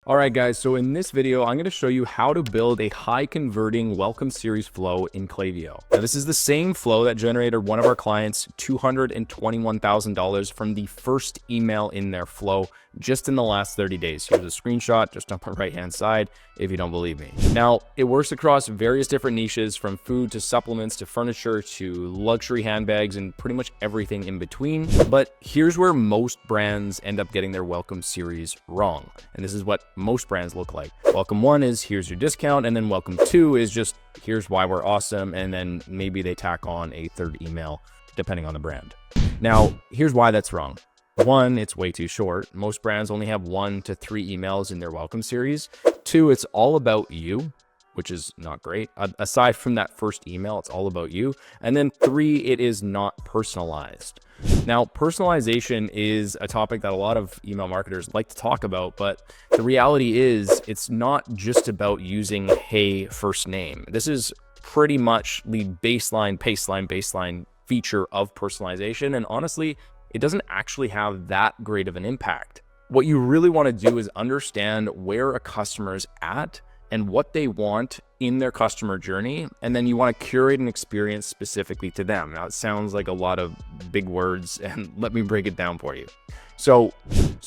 All right, guys, so in this video, I'm going to show you how to build a high converting welcome series flow in Klaviyo. Now, this is the same flow that generated one of our clients $221,000 from the first email in their flow just in the last 30 days. Here's a screenshot just on the right-hand side if you don't believe me. Now, it works across various different niches from food to supplements to furniture to luxury handbags and pretty much everything in between. But here's where most brands end up getting their welcome series wrong. And this is what most brands look like. Welcome 1 is here's your discount, and then welcome 2 is just here's why we're awesome, and then maybe they tack on a third email depending on the brand. Now, here's why that's wrong. 1, it's way too short. Most brands only have 1 to 3 emails in their welcome series. 2, it's all about you, which is not great. Aside from that first email, it's all about you. And then 3, it is not personalized. Now, personalization is a topic that a lot of email marketers like to talk about, but the reality is it's not just about using hey first name. This is pretty much the baseline feature of personalization. And honestly, it doesn't actually have that great of an impact. What you really want to do is understand where a customer is at and what they want in their customer journey, and then you want to curate an experience specifically to them. Now, it sounds like a lot of big words, and let me break it down for you. So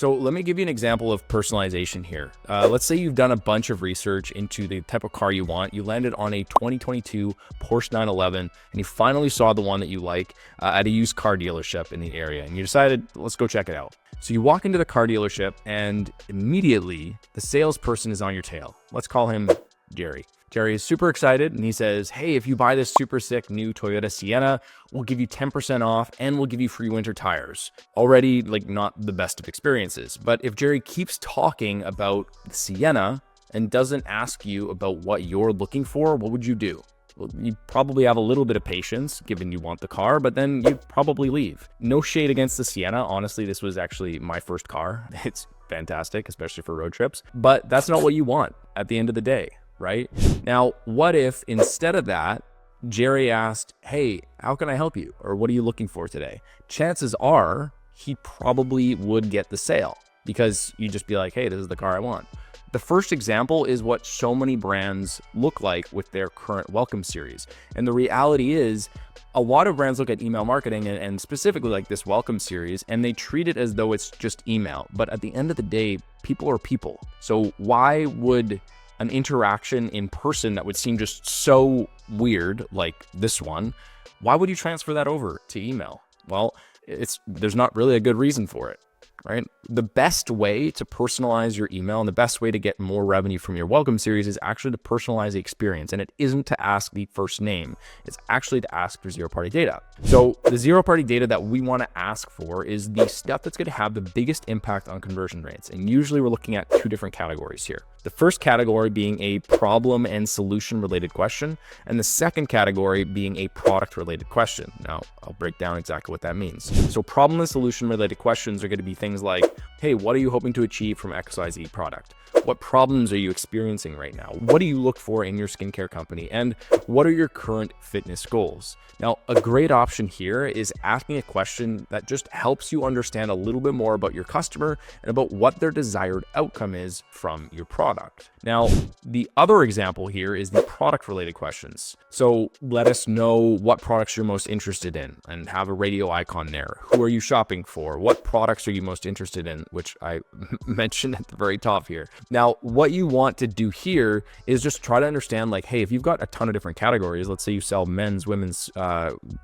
let me give you an example of personalization here. Let's say you've done a bunch of research into the type of car you want. You landed on a 2022 Porsche 911, and you finally saw the one that you like at a used car dealership in the area, and you decided, let's go check it out. So you walk into the car dealership, and immediately the salesperson is on your tail. Let's call him Jerry. Jerry is super excited, and he says, hey, if you buy this super sick new Toyota Sienna, we'll give you 10% off and we'll give you free winter tires. Already, not the best of experiences. But if Jerry keeps talking about the Sienna and doesn't ask you about what you're looking for, what would you do? Well, you probably have a little bit of patience given you want the car, but then you'd probably leave. No shade against the Sienna. Honestly, this was actually my first car. It's fantastic, especially for road trips, but that's not what you want at the end of the day. Right? Now, what if instead of that, Jerry asked, hey, how can I help you? Or what are you looking for today? Chances are he probably would get the sale because you'd just be like, hey, this is the car I want. The first example is what so many brands look like with their current welcome series. And the reality is a lot of brands look at email marketing and specifically like this welcome series, and they treat it as though it's just email. But at the end of the day, people are people. So why would an interaction in person that would seem just so weird, like this one, why would you transfer that over to email? Well, there's not really a good reason for it, right? The best way to personalize your email and the best way to get more revenue from your welcome series is actually to personalize the experience. And it isn't to ask the first name. It's actually to ask for zero-party data. So the zero-party data that we want to ask for is the stuff that's going to have the biggest impact on conversion rates. And usually we're looking at 2 different categories here. The first category being a problem and solution related question, and the second category being a product related question. Now, I'll break down exactly what that means. So problem and solution related questions are going to be things like, hey, what are you hoping to achieve from XYZ product? What problems are you experiencing right now? What do you look for in your skincare company? And what are your current fitness goals? Now, a great option here is asking a question that just helps you understand a little bit more about your customer and about what their desired outcome is from your product. Now, the other example here is the product related questions. So let us know what products you're most interested in and have a radio icon there. Who are you shopping for? What products are you most interested in? Which I mentioned at the very top here. Now, what you want to do here is just try to understand hey, if you've got a ton of different categories, let's say you sell men's, women's,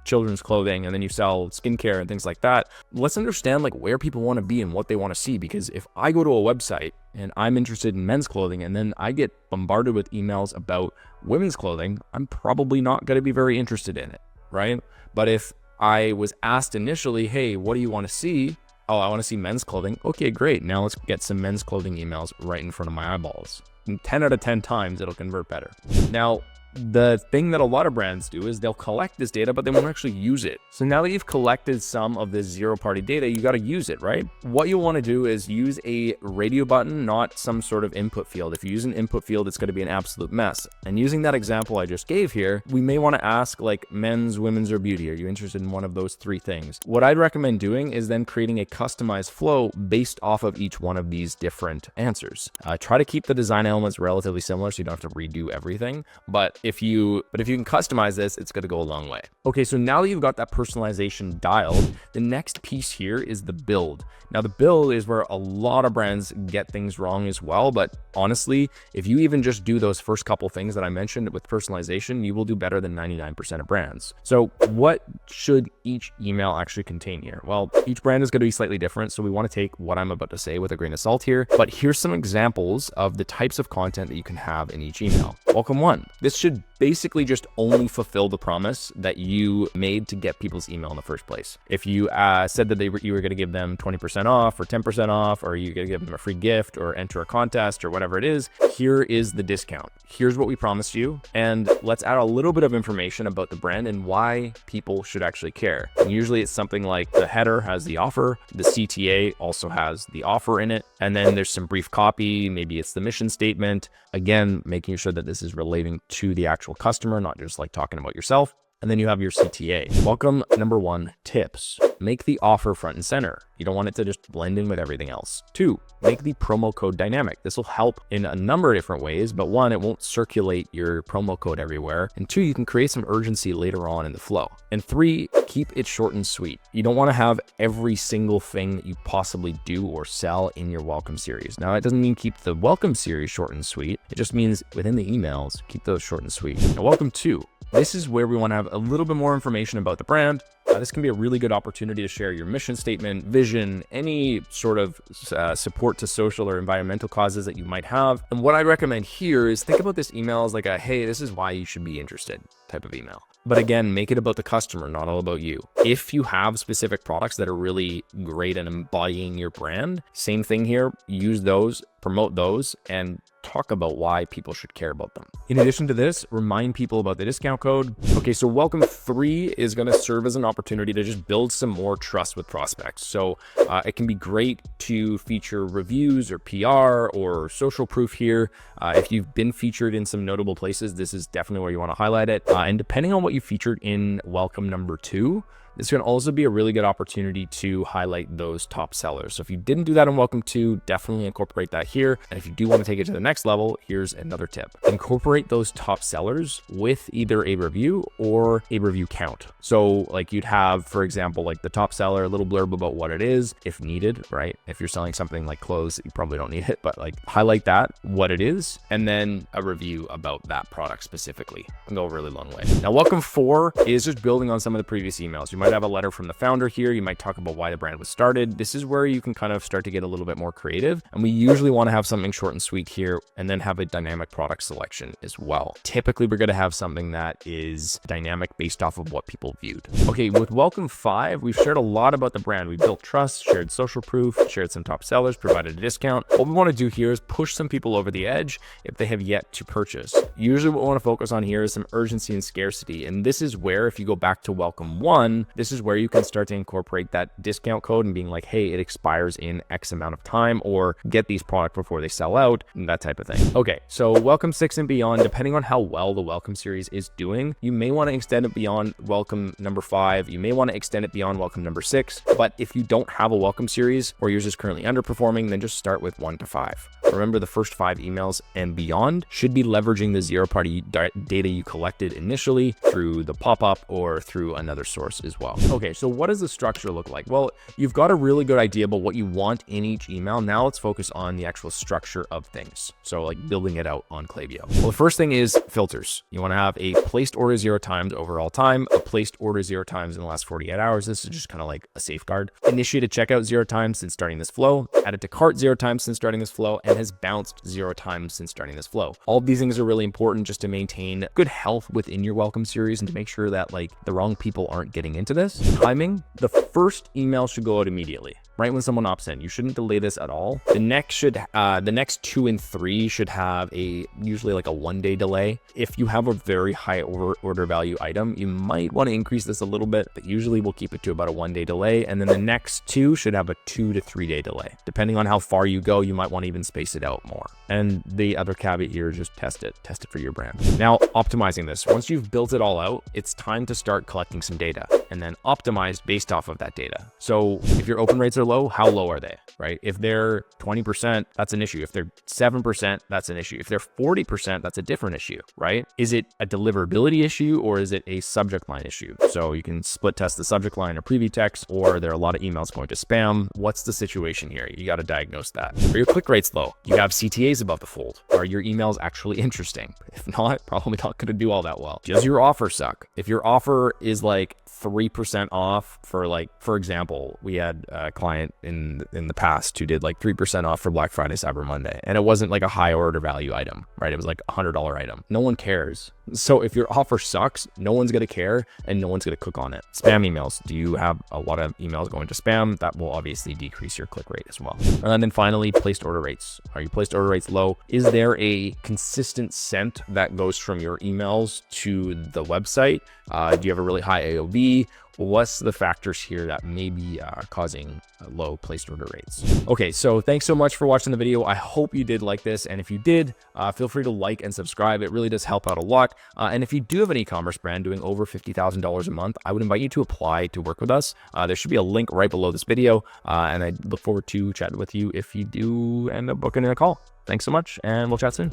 children's clothing, and then you sell skincare and things like that. Let's understand where people want to be and what they want to see. Because if I go to a website and I'm interested in men's clothing and then I get bombarded with emails about women's clothing, I'm probably not going to be very interested in it, right? But if I was asked initially, hey, what do you want to see? Oh, I want to see men's clothing. Okay, great. Now let's get some men's clothing emails right in front of my eyeballs. And 10 out of 10 times, it'll convert better. Now, the thing that a lot of brands do is they'll collect this data, but they won't actually use it. So now that you've collected some of this zero-party data, you got to use it, right? What you'll want to do is use a radio button, not some sort of input field. If you use an input field, it's going to be an absolute mess. And using that example I just gave here, we may want to ask like men's, women's, or beauty. Are you interested in one of those three things? What I'd recommend doing is then creating a customized flow based off of each one of these different answers. Try to keep the design elements relatively similar so you don't have to redo everything. But if you can customize this, it's going to go a long way. Okay, so now that you've got that personalization dialed, the next piece here is the build. Now the build is where a lot of brands get things wrong as well, but honestly, if you even just do those first couple things that I mentioned with personalization, you will do better than 99% of brands. So what should each email actually contain here? Well, each brand is going to be slightly different, so we want to take what I'm about to say with a grain of salt here, but here's some examples of the types of content that you can have in each email. Welcome one. This should basically just only fulfill the promise that you made to get people's email in the first place. If you said that you were going to give them 20% off or 10% off, or you're going to give them a free gift or enter a contest or whatever it is, here is the discount. Here's what we promised you. And let's add a little bit of information about the brand and why people should actually care. And usually it's something like the header has the offer, the CTA also has the offer in it, and then there's some brief copy, maybe it's the mission statement. Again, making sure that this is relating to the actual customer, not just like talking about yourself. And then you have your CTA. Welcome number one, tips. Make the offer front and center. You don't want it to just blend in with everything else. 2, make the promo code dynamic. This will help in a number of different ways, but 1, it won't circulate your promo code everywhere. And 2, you can create some urgency later on in the flow. And 3, keep it short and sweet. You don't want to have every single thing that you possibly do or sell in your welcome series. Now, it doesn't mean keep the welcome series short and sweet. It just means within the emails, keep those short and sweet. Now, welcome 2. This is where we want to have a little bit more information about the brand. This can be a really good opportunity to share your mission statement, vision, any sort of support to social or environmental causes that you might have. And what I recommend here is think about this email as like a, hey, this is why you should be interested type of email. But again, make it about the customer, not all about you. If you have specific products that are really great at embodying your brand, same thing here, use those, promote those, and talk about why people should care about them. In addition to this, remind people about the discount code. Okay, so welcome 3 is going to serve as an opportunity to just build some more trust with prospects. So it can be great to feature reviews or PR or social proof here. If you've been featured in some notable places, this is definitely where you want to highlight it. And depending on what you featured in welcome number 2, this can also be a really good opportunity to highlight those top sellers. So if you didn't do that in welcome 2, definitely incorporate that here. And if you do want to take it to the next level, here's another tip. Incorporate those top sellers with either a review or a review count. So like you'd have, for example, like the top seller, a little blurb about what it is, if needed, right? If you're selling something like clothes, you probably don't need it, but like highlight that, what it is, and then a review about that product specifically. Can go a really long way. Now, welcome 4 is just building on some of the previous emails. You might have a letter from the founder here. You might talk about why the brand was started. This is where you can kind of start to get a little bit more creative. And we usually want to have something short and sweet here and then have a dynamic product selection as well. Typically, we're going to have something that is dynamic based off of what people viewed. Okay, with welcome 5, we've shared a lot about the brand. We built trust, shared social proof, shared some top sellers, provided a discount. What we want to do here is push some people over the edge if they have yet to purchase. Usually what we want to focus on here is some urgency and scarcity. And this is where, if you go back to welcome 1, this is where you can start to incorporate that discount code and being like, hey, it expires in X amount of time, or get these products before they sell out, and that type of thing. Okay, so welcome 6 and beyond, depending on how well the welcome series is doing, you may want to extend it beyond welcome number 5. You may want to extend it beyond welcome number 6. But if you don't have a welcome series or yours is currently underperforming, then just start with 1 to 5. Remember, the first 5 emails and beyond should be leveraging the zero-party data you collected initially through the pop-up or through another source as well. Okay, so what does the structure look like? Well, you've got a really good idea about what you want in each email. Now let's focus on the actual structure of things. So like building it out on Klaviyo. Well, the first thing is filters. You want to have a placed order 0 times overall time, a placed order 0 times in the last 48 hours. This is just kind of like a safeguard. Initiated checkout 0 times since starting this flow, added to cart 0 times since starting this flow, and has bounced 0 times since starting this flow. All of these things are really important just to maintain good health within your welcome series and to make sure that like the wrong people aren't getting into this. Timing, the first email should go out immediately. right when someone opts in. You shouldn't delay this at all. The next 2 and 3 should have usually like a 1-day delay. If you have a very high order value item, you might want to increase this a little bit, but usually we'll keep it to about a 1-day delay. And then the next 2 should have a 2 to 3-day delay. Depending on how far you go, you might want to even space it out more. And the other caveat here is just test it for your brand. Now, optimizing this. Once you've built it all out, it's time to start collecting some data and then optimize based off of that data. So if your open rates are low, how low are they, right? If they're 20%, that's an issue. If they're 7%, that's an issue. If they're 40%, that's a different issue, right? Is it a deliverability issue or is it a subject line issue? So you can split test the subject line or preview text, or there are a lot of emails going to spam. What's the situation here? You got to diagnose that. Are your click rates low? You have CTAs above the fold. Are your emails actually interesting? If not, probably not going to do all that well. Does your offer suck? If your offer is like 3% off for example, we had a client in the past who did like 3% off for Black Friday, Cyber Monday, and it wasn't like a high order value item, right? It was like $100 item. No one cares. So if your offer sucks, no one's going to care and no one's going to click on it. Spam emails. Do you have a lot of emails going to spam? That will obviously decrease your click rate as well. And then finally, placed order rates. Are your placed order rates low? Is there a consistent sent that goes from your emails to the website? Do you have a really high AOV? What's the factors here that may be causing low placed order rates? Okay, so thanks so much for watching the video. I hope you did like this. And if you did, feel free to like and subscribe. It really does help out a lot. And if you do have an e-commerce brand doing over $50,000 a month, I would invite you to apply to work with us. There should be a link right below this video. And I look forward to chatting with you if you do end up booking a call. Thanks so much, and we'll chat soon.